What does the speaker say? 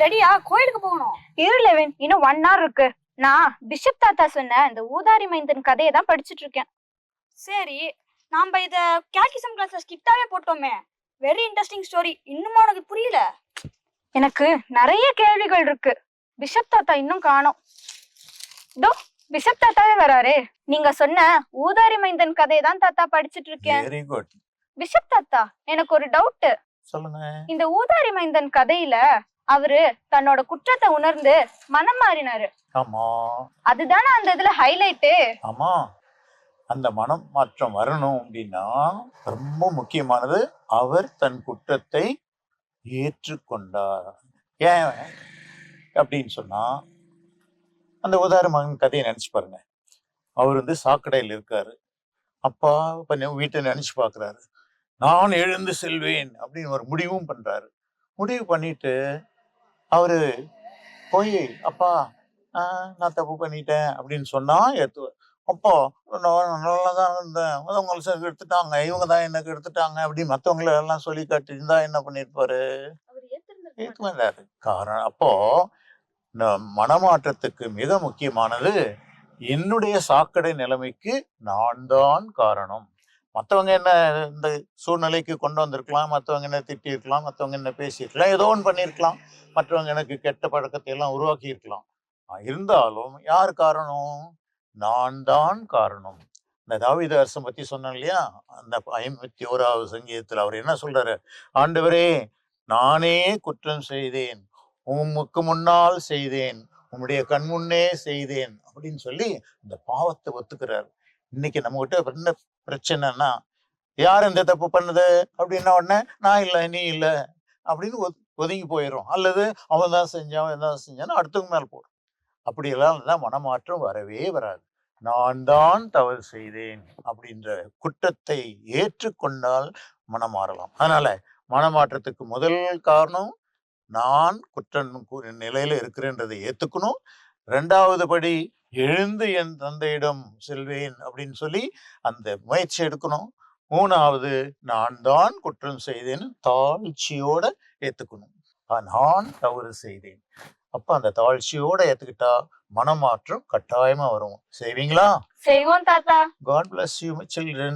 ரெடியா? கோயிலுக்கு போகணும். இரு லெவின், இன்னும் 1 hour இருக்கு. நான் பிஷப் தாத்தா சொன்ன இந்த ஊதாரி மைந்தன் கதையை தான் படிச்சுட்டு இருக்கேன். சரி, நாம இத கேட்டிசம் கிளாஸ்ல ஸ்கிட்டாவே போட்டோமே. Very interesting story. இன்னுமா உனக்கு புரியல? எனக்கு நிறைய கேள்விகள் இருக்கு. பிஷப் தாத்தா இன்னும் காணோம். தோ பிஷப் தாத்தாவே வராரே. நீங்க சொன்ன ஊதாரி மைந்தன் கதையை தான் தாத்தா படிச்சுட்டு இருக்கேன். Very good. பிஷப் தாத்தா, எனக்கு ஒரு டவுட். சொல்லுங்க. இந்த ஊதாரி மைந்தன் கதையில அவரு தன்னோட குற்றத்தை உணர்ந்து மனம் மாறினாரு. ஆமா, அதுதானே அந்த இதுல ஹைலைட்டு. ஆமா, அந்த மனம் மாற்றம் வரணும் அப்படின்னா ரொம்ப முக்கியமானது அவர் தன் குற்றத்தை ஏற்றுக்கொண்டார். ஏன் அப்படின்னு சொன்னா, அந்த உதாரண மகன் கதையை நினைச்சு பாருங்க. அவர் சாக்கடையில் இருக்காரு. அப்பா வீட்டை நினைச்சு பாக்குறாரு. நான் எழுந்து செல்வேன் அப்படின்னு ஒரு முடிவும் பண்றாரு. முடிவு பண்ணிட்டு அவரு போய், அப்பா நான் தப்பு பண்ணிட்டேன் அப்படின்னு சொன்னா ஏத்துவார். அப்போ நல்லாதான் இருந்தேன், மற்றவங்களை எடுத்துட்டாங்க, இவங்க தான் எனக்கு எடுத்துட்டாங்க அப்படின்னு மற்றவங்களை எல்லாம் சொல்லி காட்டி இருந்தா என்ன பண்ணிருப்பாரு? ஏற்க மாட்டாரு. காரணம் அப்போ மனமாற்றத்துக்கு மிக முக்கியமானது என்னுடைய சாக்கடை நிலைமைக்கு நான் தான் காரணம். மற்றவங்க என்ன இந்த சூழ்நிலைக்கு கொண்டு வந்திருக்கலாம், மற்றவங்க என்ன திட்டிருக்கலாம், மற்றவங்க என்ன பேசியிருக்கலாம், ஏதோ ஒன்று பண்ணியிருக்கலாம், மற்றவங்க எனக்கு கெட்ட பழக்கத்தை எல்லாம் உருவாக்கி இருக்கலாம். இருந்தாலும் யார் காரணம்? நான் தான் காரணம். இந்த தாவீது அரசன் பத்தி சொன்னேன் இல்லையா, அந்த 51வது சங்கீதத்தில் அவர் என்ன சொல்றாரு? ஆண்டவரே, நானே குற்றம் செய்தேன், உமக்கு முன்னால் செய்தேன், உம்முடைய கண் முன்னே செய்தேன் அப்படின்னு சொல்லி இந்த பாவத்தை ஒத்துக்கிறார். இன்னைக்கு நம்ம கிட்ட என்ன பிரச்சனைன்னா, யார் இந்த தப்பு பண்ணுது அப்படின்னா உடனே நான் இல்லை, நீ இல்லை அப்படின்னு ஒதுங்கி போயிடும். அல்லது அவன் தான் செஞ்சான், அவன் தான் செஞ்சான்னு அடுத்தவங்க மேல போடும். அப்படியெல்லாம் இருந்தால் மனமாற்றம் வரவே வராது. நான் தான் தவறு செய்தேன் அப்படின்ற குற்றத்தை ஏற்றுக்கொண்டால் மனம் மாறலாம். அதனால மனமாற்றத்துக்கு முதல் காரணம் நான் குற்றம் நிலையில இருக்கிறேன்றதை ஏத்துக்கணும். 2வது படி, எழுந்து என் தந்தையிடம் செல்வேன் அப்படின்னு சொல்லி அந்த முயற்சி எடுக்கணும். 3வது, நான் தான் குற்றம் செய்தேன்னு தாழ்ச்சியோட ஏத்துக்கணும். நான் தவறு செய்தேன். அப்ப அந்த தாழ்ச்சியோட ஏத்துக்கிட்டா மனமாற்றம் கட்டாயமா வரும். செய்வீங்களா? செய்வோம் தாத்தா. God bless you, my children.